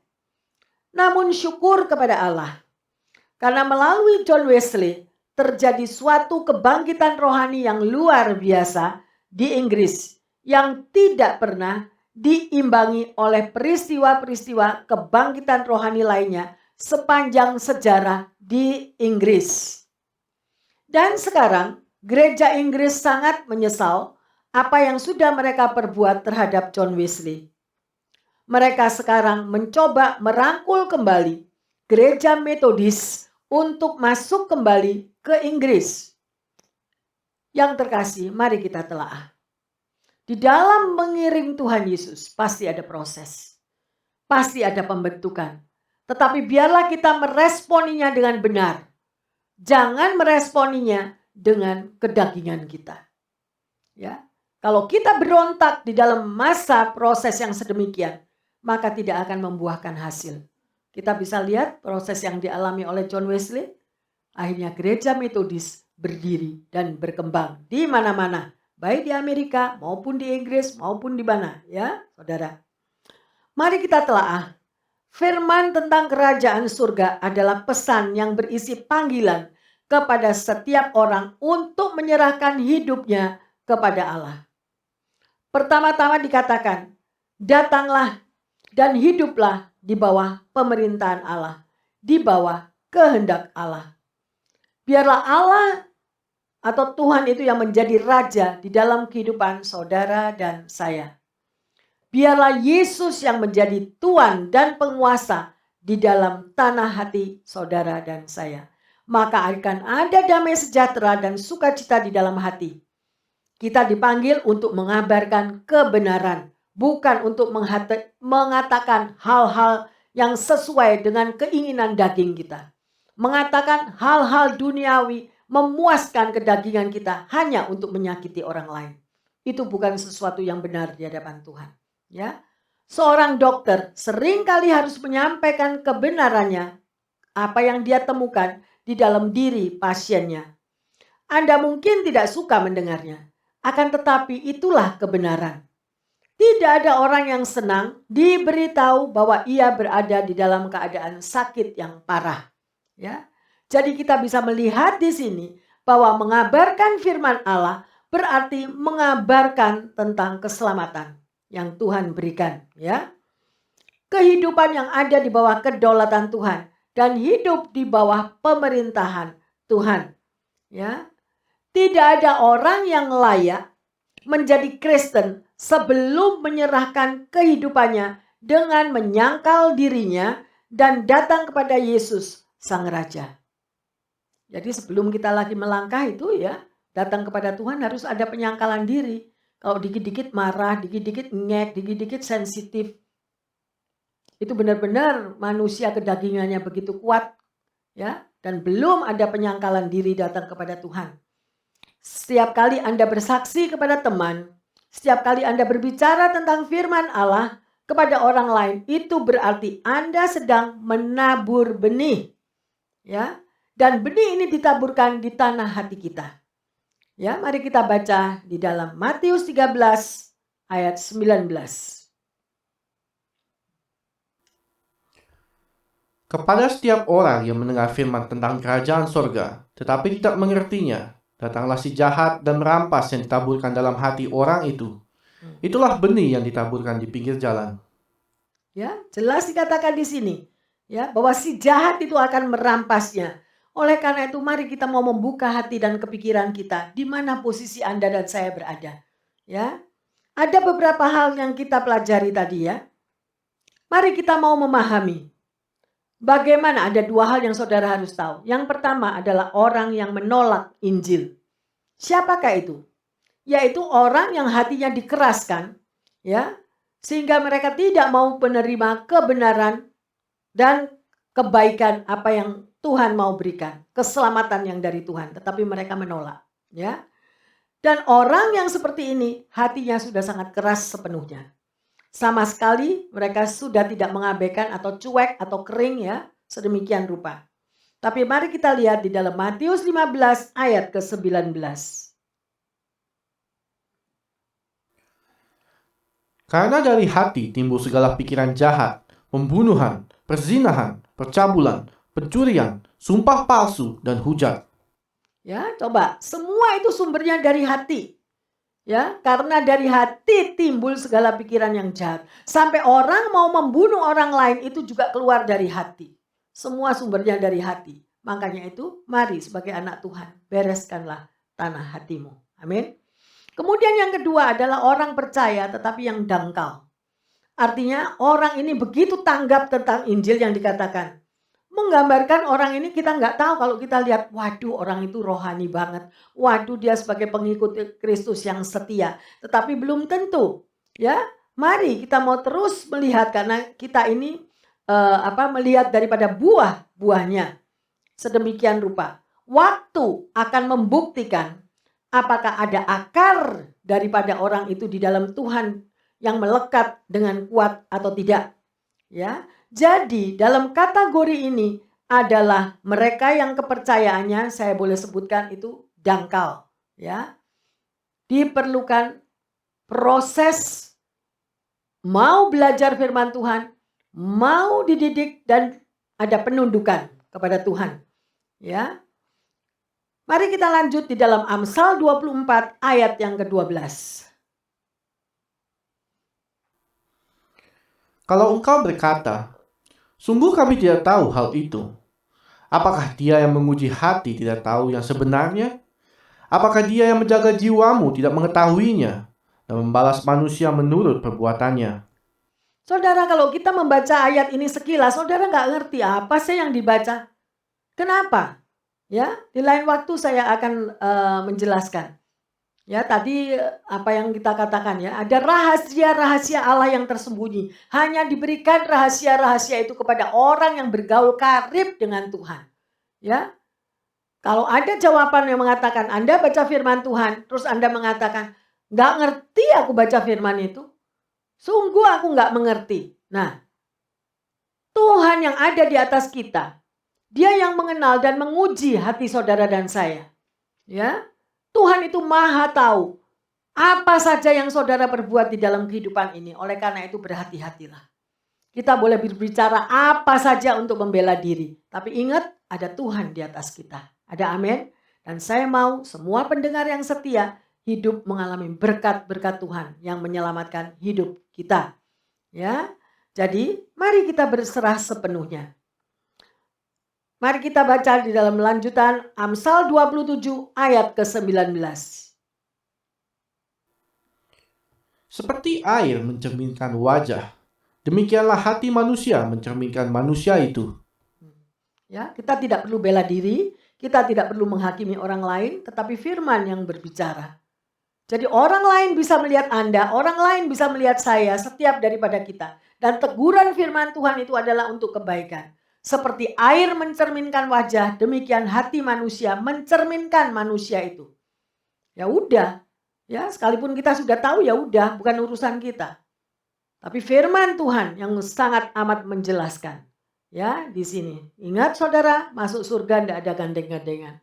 Namun syukur kepada Allah. Karena melalui John Wesley terjadi suatu kebangkitan rohani yang luar biasa di Inggris yang tidak pernah diimbangi oleh peristiwa-peristiwa kebangkitan rohani lainnya sepanjang sejarah di Inggris. Dan sekarang gereja Inggris sangat menyesal apa yang sudah mereka perbuat terhadap John Wesley. Mereka sekarang mencoba merangkul kembali gereja Metodis untuk masuk kembali ke Inggris. Yang terkasih, mari kita telaah. Di dalam mengiring Tuhan Yesus pasti ada proses. Pasti ada pembentukan. Tetapi biarlah kita meresponinya dengan benar. Jangan meresponinya dengan kedagingan kita. Ya. Kalau kita berontak di dalam masa proses yang sedemikian, maka tidak akan membuahkan hasil. Kita bisa lihat proses yang dialami oleh John Wesley. Akhirnya gereja Metodis berdiri dan berkembang di mana-mana. Baik di Amerika maupun di Inggris maupun di mana, ya saudara. Mari kita telaah. Firman tentang kerajaan surga adalah pesan yang berisi panggilan kepada setiap orang untuk menyerahkan hidupnya kepada Allah. Pertama-tama dikatakan, datanglah dan hiduplah di bawah pemerintahan Allah, di bawah kehendak Allah. Biarlah Allah atau Tuhan itu yang menjadi raja di dalam kehidupan saudara dan saya. Biarlah Yesus yang menjadi Tuan dan penguasa di dalam tanah hati saudara dan saya. Maka akan ada damai sejahtera dan sukacita di dalam hati. Kita dipanggil untuk mengabarkan kebenaran, bukan untuk mengatakan hal-hal yang sesuai dengan keinginan daging kita. Mengatakan hal-hal duniawi, memuaskan kedagingan kita hanya untuk menyakiti orang lain. Itu bukan sesuatu yang benar di hadapan Tuhan. Ya, seorang dokter seringkali harus menyampaikan kebenarannya, apa yang dia temukan di dalam diri pasiennya. Anda mungkin tidak suka mendengarnya, akan tetapi itulah kebenaran. Tidak ada orang yang senang diberitahu bahwa ia berada di dalam keadaan sakit yang parah. Ya, jadi kita bisa melihat di sini bahwa mengabarkan firman Allah berarti mengabarkan tentang keselamatan yang Tuhan berikan, ya. Kehidupan yang ada di bawah kedaulatan Tuhan dan hidup di bawah pemerintahan Tuhan, ya. Tidak ada orang yang layak menjadi Kristen sebelum menyerahkan kehidupannya dengan menyangkal dirinya dan datang kepada Yesus Sang Raja. Jadi sebelum kita lagi melangkah itu ya, datang kepada Tuhan harus ada penyangkalan diri. Kalau dikit-dikit marah, dikit-dikit ngek, dikit-dikit sensitif. Itu benar-benar manusia kedagingannya begitu kuat. Ya, dan belum ada penyangkalan diri datang kepada Tuhan. Setiap kali Anda bersaksi kepada teman, setiap kali Anda berbicara tentang firman Allah kepada orang lain, itu berarti Anda sedang menabur benih. Ya, dan benih ini ditaburkan di tanah hati kita. Ya, mari kita baca di dalam Matius 13 ayat 19. Kepada setiap orang yang mendengar firman tentang kerajaan sorga, tetapi tidak mengertinya, datanglah si jahat dan merampas yang ditaburkan dalam hati orang itu. Itulah benih yang ditaburkan di pinggir jalan. Ya, jelas dikatakan di sini, ya, bahwa si jahat itu akan merampasnya. Oleh karena itu mari kita mau membuka hati dan kepikiran kita di mana posisi Anda dan saya berada. Ya. Ada beberapa hal yang kita pelajari tadi ya. Mari kita mau memahami. Bagaimana ada dua hal yang saudara harus tahu. Yang pertama adalah orang yang menolak Injil. Siapakah itu? Yaitu orang yang hatinya dikeraskan, ya, sehingga mereka tidak mau menerima kebenaran dan kebaikan apa yang Tuhan mau berikan, keselamatan yang dari Tuhan, tetapi mereka menolak, ya. Dan orang yang seperti ini hatinya sudah sangat keras sepenuhnya. Sama sekali mereka sudah tidak mengabaikan atau cuek atau kering ya, sedemikian rupa. Tapi mari kita lihat di dalam Matius 15 ayat ke-19. Karena dari hati timbul segala pikiran jahat, pembunuhan, perzinahan, percabulan, pencurian, sumpah palsu, dan hujat. Ya, coba semua itu sumbernya dari hati. Ya, karena dari hati timbul segala pikiran yang jahat. Sampai orang mau membunuh orang lain itu juga keluar dari hati. Semua sumbernya dari hati. Makanya itu mari sebagai anak Tuhan bereskanlah tanah hatimu. Amin. Kemudian yang kedua adalah orang percaya tetapi yang dangkal. Artinya orang ini begitu tanggap tentang Injil yang dikatakan. Menggambarkan orang ini kita nggak tahu kalau kita lihat, waduh orang itu rohani banget. Waduh dia sebagai pengikut Kristus yang setia. Tetapi belum tentu. Ya, mari kita mau terus melihat karena kita ini melihat daripada buahnya. Sedemikian rupa. Waktu akan membuktikan apakah ada akar daripada orang itu di dalam Tuhan yang melekat dengan kuat atau tidak. Ya. Jadi dalam kategori ini adalah mereka yang kepercayaannya saya boleh sebutkan itu dangkal, ya. Diperlukan proses mau belajar firman Tuhan, mau dididik dan ada penundukan kepada Tuhan, ya. Mari kita lanjut di dalam Amsal 24 ayat yang ke-12. Kalau engkau berkata, sungguh kami tidak tahu hal itu. Apakah dia yang menguji hati tidak tahu yang sebenarnya? Apakah dia yang menjaga jiwamu tidak mengetahuinya dan membalas manusia menurut perbuatannya? Saudara, kalau kita membaca ayat ini sekilas, saudara nggak ngerti apa sih yang dibaca. Kenapa? Ya, di lain waktu saya akan menjelaskan. Ya, tadi apa yang kita katakan ya, ada rahasia-rahasia Allah yang tersembunyi. Hanya diberikan rahasia-rahasia itu kepada orang yang bergaul karib dengan Tuhan. Ya. Kalau ada jawaban yang mengatakan Anda baca firman Tuhan, terus Anda mengatakan, nggak ngerti aku baca firman itu. Sungguh aku nggak mengerti. Nah, Tuhan yang ada di atas kita, Dia yang mengenal dan menguji hati saudara dan saya. Ya. Tuhan itu maha tahu apa saja yang saudara perbuat di dalam kehidupan ini. Oleh karena itu berhati-hatilah. Kita boleh berbicara apa saja untuk membela diri. Tapi ingat ada Tuhan di atas kita. Ada amin. Dan saya mau semua pendengar yang setia hidup mengalami berkat-berkat Tuhan yang menyelamatkan hidup kita. Ya, jadi mari kita berserah sepenuhnya. Mari kita baca di dalam lanjutan Amsal 27 ayat ke-19. Seperti air mencerminkan wajah, demikianlah hati manusia mencerminkan manusia itu. Ya, kita tidak perlu bela diri, kita tidak perlu menghakimi orang lain, tetapi firman yang berbicara. Jadi orang lain bisa melihat Anda, orang lain bisa melihat saya, setiap daripada kita. Dan teguran firman Tuhan itu adalah untuk kebaikan. Seperti air mencerminkan wajah, demikian hati manusia mencerminkan manusia itu. Ya udah, ya sekalipun kita sudah tahu ya udah, bukan urusan kita. Tapi firman Tuhan yang sangat amat menjelaskan. Ya di sini, ingat saudara, masuk surga tidak ada gandeng-gandengan.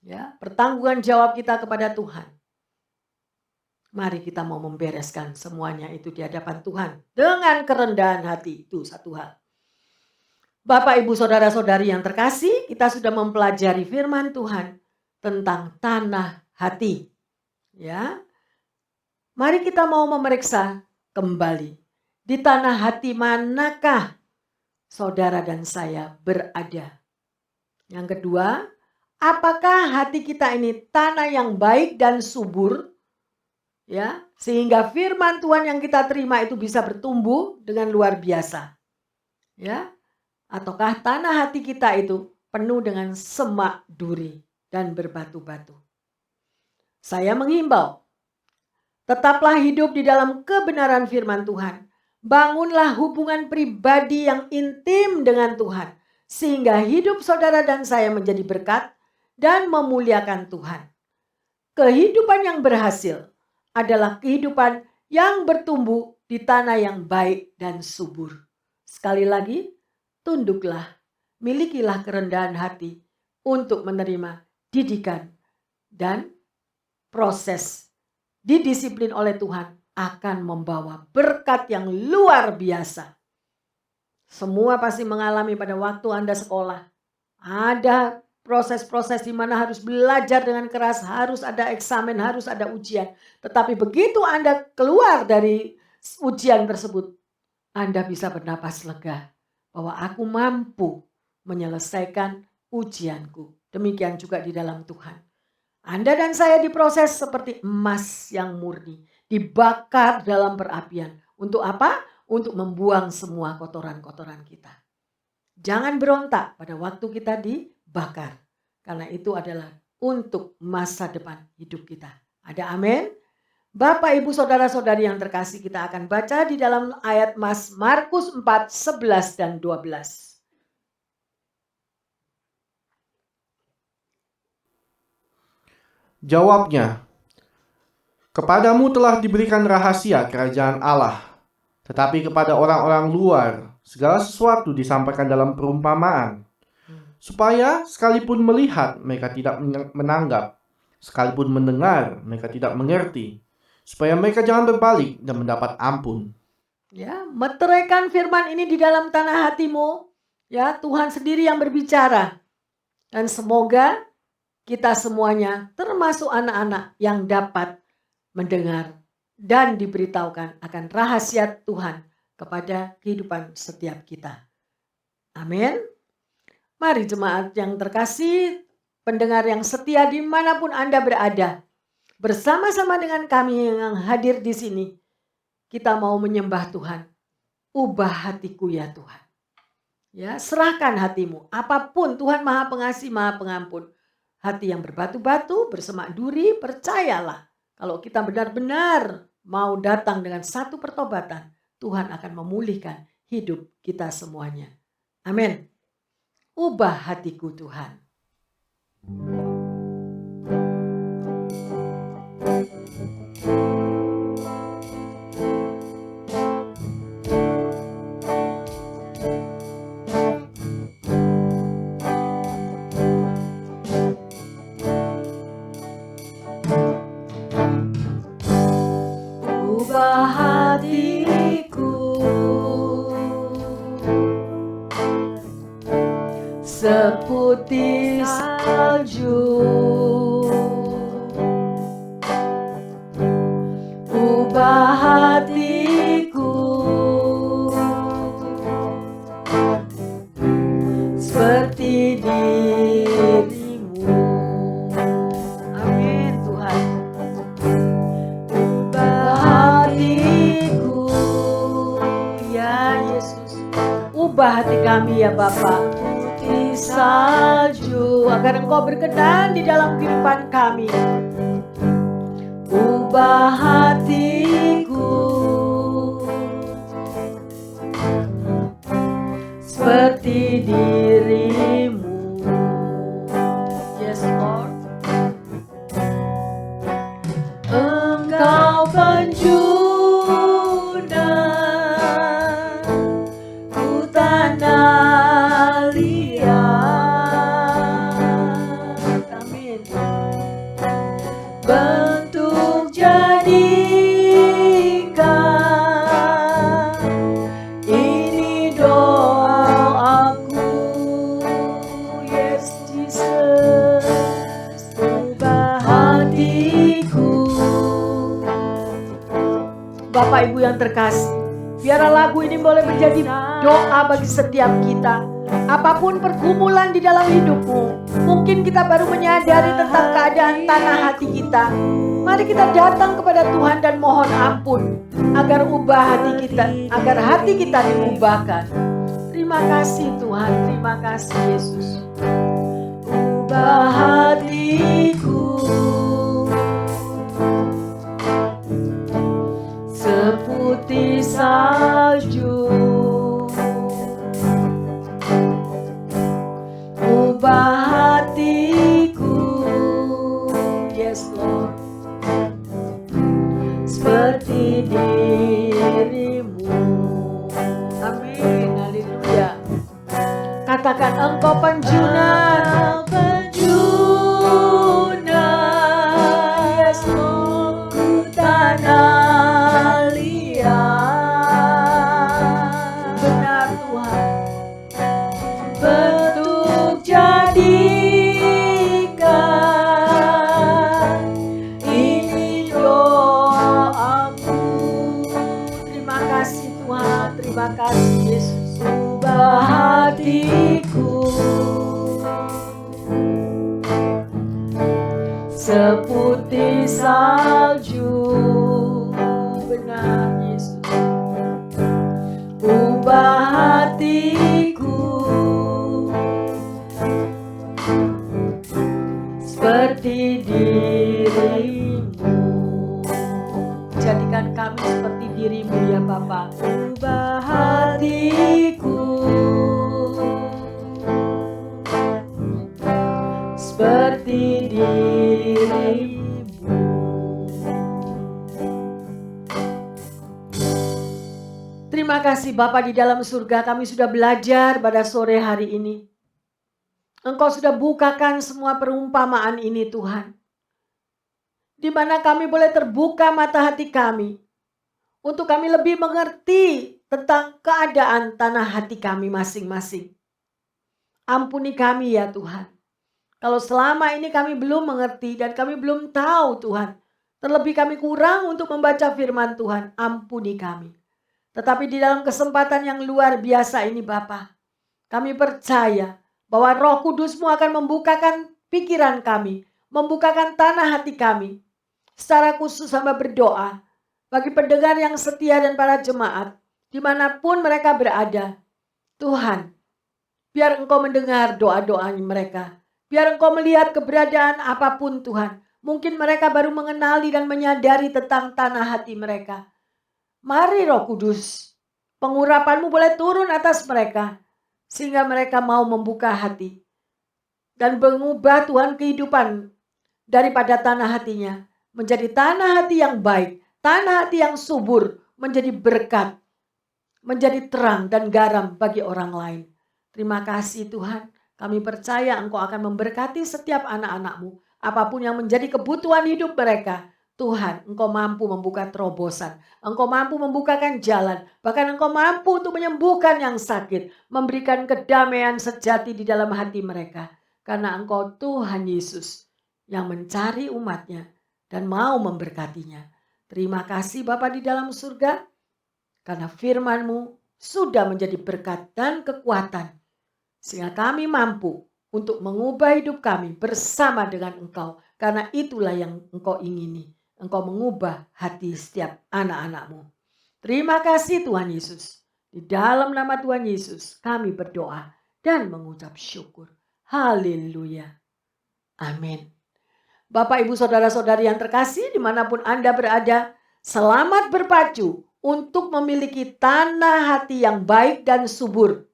Ya, pertanggungan jawab kita kepada Tuhan. Mari kita mau membereskan semuanya itu di hadapan Tuhan dengan kerendahan hati, itu satu hal. Bapak, Ibu, Saudara-saudari yang terkasih, kita sudah mempelajari firman Tuhan tentang tanah hati. Ya, mari kita mau memeriksa kembali. Di tanah hati manakah saudara dan saya berada? Yang kedua, apakah hati kita ini tanah yang baik dan subur? Ya, sehingga firman Tuhan yang kita terima itu bisa bertumbuh dengan luar biasa. Ya, ataukah tanah hati kita itu penuh dengan semak duri dan berbatu-batu. Saya menghimbau, tetaplah hidup di dalam kebenaran firman Tuhan. Bangunlah hubungan pribadi yang intim dengan Tuhan, sehingga hidup saudara dan saya menjadi berkat dan memuliakan Tuhan. Kehidupan yang berhasil adalah kehidupan yang bertumbuh di tanah yang baik dan subur. Sekali lagi, tunduklah, milikilah kerendahan hati untuk menerima didikan dan proses didisiplin oleh Tuhan akan membawa berkat yang luar biasa. Semua pasti mengalami pada waktu Anda sekolah. Ada proses-proses di mana harus belajar dengan keras, harus ada eksamen, harus ada ujian. Tetapi begitu Anda keluar dari ujian tersebut, Anda bisa bernapas lega bahwa aku mampu menyelesaikan ujianku. Demikian juga di dalam Tuhan. Anda dan saya diproses seperti emas yang murni, dibakar dalam perapian. Untuk apa? Untuk membuang semua kotoran-kotoran kita. Jangan berontak pada waktu kita dibakar. Karena itu adalah untuk masa depan hidup kita. Ada amin? Bapak, Ibu, Saudara-saudari yang terkasih, kita akan baca di dalam ayat Markus 4, 11 dan 12. Jawabnya, kepadamu telah diberikan rahasia kerajaan Allah, tetapi kepada orang-orang luar segala sesuatu disampaikan dalam perumpamaan, supaya sekalipun melihat mereka tidak menanggap, sekalipun mendengar mereka tidak mengerti, supaya mereka jangan berbalik dan mendapat ampun. Ya, meteraikan firman ini di dalam tanah hatimu. Ya, Tuhan sendiri yang berbicara. Dan semoga kita semuanya termasuk anak-anak yang dapat mendengar dan diberitahukan akan rahasia Tuhan kepada kehidupan setiap kita. Amin. Mari jemaat yang terkasih, pendengar yang setia dimanapun Anda berada, bersama-sama dengan kami yang hadir di sini, kita mau menyembah Tuhan. Ubah hatiku ya Tuhan. Ya, serahkan hatimu. Apapun, Tuhan Maha Pengasih, Maha Pengampun. Hati yang berbatu-batu, bersemak duri, percayalah. Kalau kita benar-benar mau datang dengan satu pertobatan, Tuhan akan memulihkan hidup kita semuanya. Amin. Ubah hatiku Tuhan. Ubah hatiku seputih salju, ubah hatiku seperti dirimu. Amin Tuhan. Ubah hatiku ya Yesus. Ubah hati kami ya Bapa. Salju agar Engkau berkenan di dalam kehidupan kami. Ubah hatiku seperti dirimu. Yes Lord. Engkau penjuna ku tanah liat. Amin. Bentuk jadikan ini doaku. Yes Jesus. Ubah hatiku. Bapak Ibu yang terkasih, biarlah lagu ini boleh menjadi doa bagi setiap kita. Apapun pergumulan di dalam hidupmu, mungkin kita baru menyadari tentang keadaan tanah hati kita. Mari kita datang kepada Tuhan dan mohon ampun agar agar hati kita diubahkan. Terima kasih Tuhan, terima kasih Yesus. Ubah hatiku seputih salju, ubah hatiku, Yes Lord. seperti dirimu. Amin, haleluya. Katakan engkau penjunan. Yes, Lord. Ku tanah liat, Benar Tuhan. bentuk jadikan ini doaku. Terima kasih Tuhan, terima kasih Yesus. Ubah hatiku seputih salju, Benar Yesus. ubah hatiku seperti dirimu. Jadikan kami seperti dirimu ya Bapa. Ubah hatiku seperti dirimu. Terima kasih Bapa di dalam surga, kami sudah belajar pada sore hari ini. Engkau sudah bukakan semua perumpamaan ini Tuhan. Di mana kami boleh terbuka mata hati kami. Untuk kami lebih mengerti tentang keadaan tanah hati kami masing-masing. Ampuni kami ya Tuhan. Kalau selama ini kami belum mengerti dan kami belum tahu Tuhan. Terlebih kami kurang untuk membaca firman Tuhan. Ampuni kami. Tetapi di dalam kesempatan yang luar biasa ini Bapa, kami percaya bahwa Roh Kudus-Mu akan membukakan pikiran kami, membukakan tanah hati kami. Secara khusus hamba berdoa bagi pendengar yang setia dan para jemaat, dimanapun mereka berada. Tuhan, biar Engkau mendengar doa-doa mereka. Biar Engkau melihat keberadaan apapun Tuhan. Mungkin mereka baru mengenali dan menyadari tentang tanah hati mereka. Mari Roh Kudus, pengurapan-Mu boleh turun atas mereka. Sehingga mereka mau membuka hati. Dan mengubah Tuhan kehidupan daripada tanah hatinya. Menjadi tanah hati yang baik. Tanah hati yang subur. Menjadi berkat. Menjadi terang dan garam bagi orang lain. Terima kasih Tuhan. Kami percaya Engkau akan memberkati setiap anak-anak-Mu. Apapun yang menjadi kebutuhan hidup mereka. Tuhan, Engkau mampu membuka terobosan. Engkau mampu membukakan jalan. Bahkan Engkau mampu untuk menyembuhkan yang sakit. Memberikan kedamaian sejati di dalam hati mereka. Karena Engkau Tuhan Yesus yang mencari umat-Nya dan mau memberkatinya. Terima kasih Bapa di dalam surga. Karena firman-Mu sudah menjadi berkat dan kekuatan. Sehingga kami mampu untuk mengubah hidup kami bersama dengan Engkau. Karena itulah yang Engkau ingini. Engkau mengubah hati setiap anak-anak-Mu. Terima kasih Tuhan Yesus. Di dalam nama Tuhan Yesus kami berdoa dan mengucap syukur. Haleluya. Amin. Bapak, Ibu, Saudara-saudari yang terkasih dimanapun Anda berada. Selamat berpacu untuk memiliki tanah hati yang baik dan subur.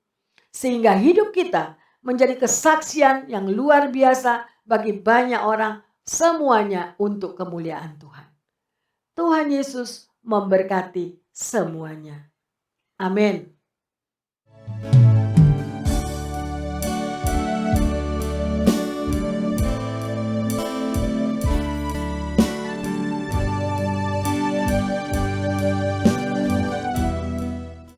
Sehingga hidup kita menjadi kesaksian yang luar biasa bagi banyak orang. Semuanya untuk kemuliaan Tuhan. Tuhan Yesus memberkati semuanya. Amin.